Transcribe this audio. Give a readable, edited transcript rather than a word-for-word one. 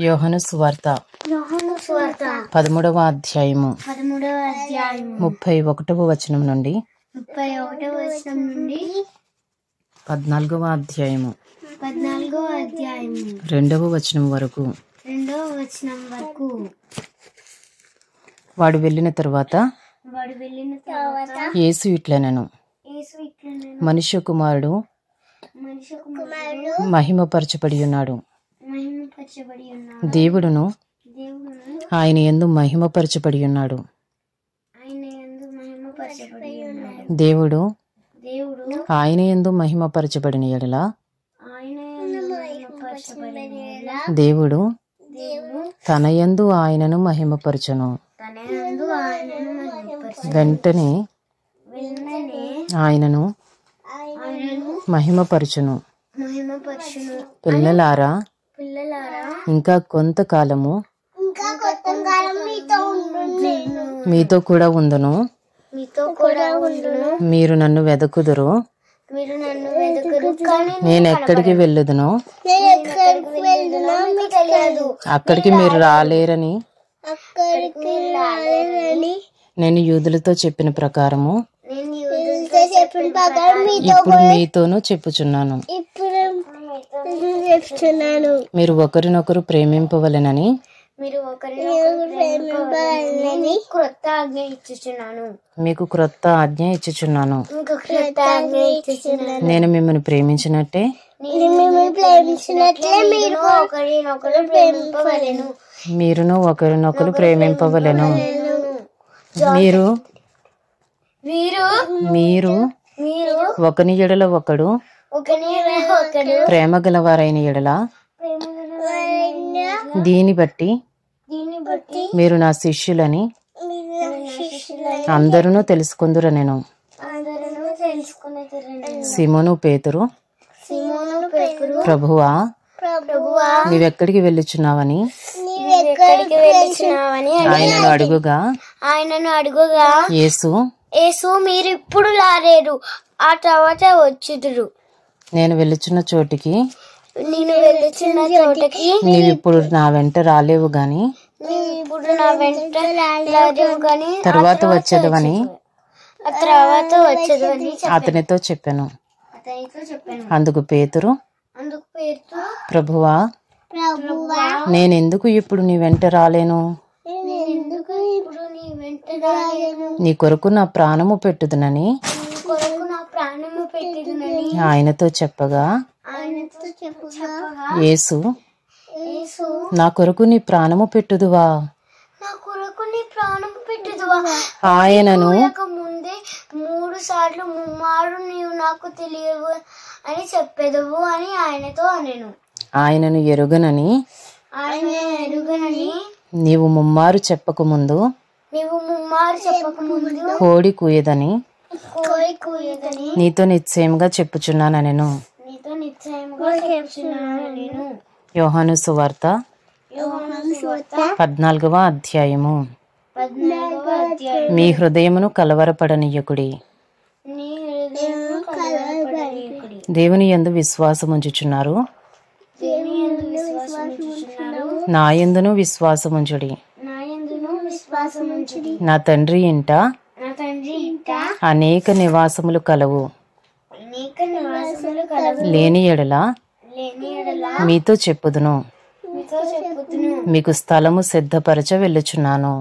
యోహాను సువార్త 13వ అధ్యాయము 31వ వచనం నుండి 14వ అధ్యాయము 2వ వచనం వరకు. వాడు వెళ్ళిన తరువాత యేసు ఇట్లనెను, మనుష్య కుమారుడు మహిమపరచబడి ఉన్నాడు, దేవుడును ఆయన యందు మహిమపరచబడి ఉన్నాడు. దేవుడు ఆయన యందు మహిమపరచబడిన యెడల దేవుడు తన యందు ఆయనను మహిమపరచును. వెంటనే ఆయనను మహిమపరచును. పిల్లలారా, ఇంకా కొంతకాలము మీతో కూడా ఉందును. మీరు నన్ను వెదకుదురు. నేను ఎక్కడికి వెళ్ళుదునో అక్కడికి మీరు రాలేరని నేను యూదులతో చెప్పిన ప్రకారము ఇప్పుడు మీతోనూ చెప్పుచున్నాను. మీరు ఒకరినొకరు ప్రేమింపవలెనని మీకు క్రొత్త ఆజ్ఞ ఇచ్చుచున్నాను. నేను మిమ్మల్ని ప్రేమించినట్టే మీరును ఒకరినొకరు ప్రేమింపవలెను. మీరు ఒకని ఎడల ఒకడు ప్రేమ గలవారైన ఎడల దీని బట్టి మీరు నా శిష్యులని అందరూ తెలుసుకుందురు. నేను సిమోను పేతురు, ప్రభువా నీవెక్కడికి వెళ్ళుచున్నావని ఆయనను అడుగుగా యేసు మీరు ఇప్పుడు రాలేరు, ఆ తర్వాత వచ్చుదురు. నేను వెళ్ళుచున్న చోటికి నీవిప్పుడు నా వెంట రాలేవు గాని తర్వాత వచ్చేదవని అతనితో చెప్పాను. అందుకు పేతురు, ప్రభువా నేనెందుకు ఇప్పుడు నీ వెంట రాలేను? నీ కొరకు నా ప్రాణము పెట్టుదునని ఆయనతో చెప్పగా యేసు, నా కొరకు నీ ప్రాణము పెట్టుదువా? ఆయనను ముందే 3 సార్లు ముమ్మారు నీవు నాకు తెలియవు అని చెప్పెదవు అని ఆయనతో అనెను. ఆయనను ఎరుగనని నీవు ముమ్మారు చెప్పకముందు కోడి కూయదని నీతో నిశ్చయముగా చెప్పుచున్నానెను. యోహాను సువార్త 14వ అధ్యాయము. మీ హృదయమును కలవరపడనీయకుడి, దేవుని యందు విశ్వాసముంచుచున్నారు, నా యందును విశ్వాసముంచుడి. నా తండ్రి ఇంట అనేక నివాసములు కలవు, లేని ఎడల మీతో చెప్పుదును. మీకు స్థలము సిద్ధపరచ వెళ్ళుచున్నాను.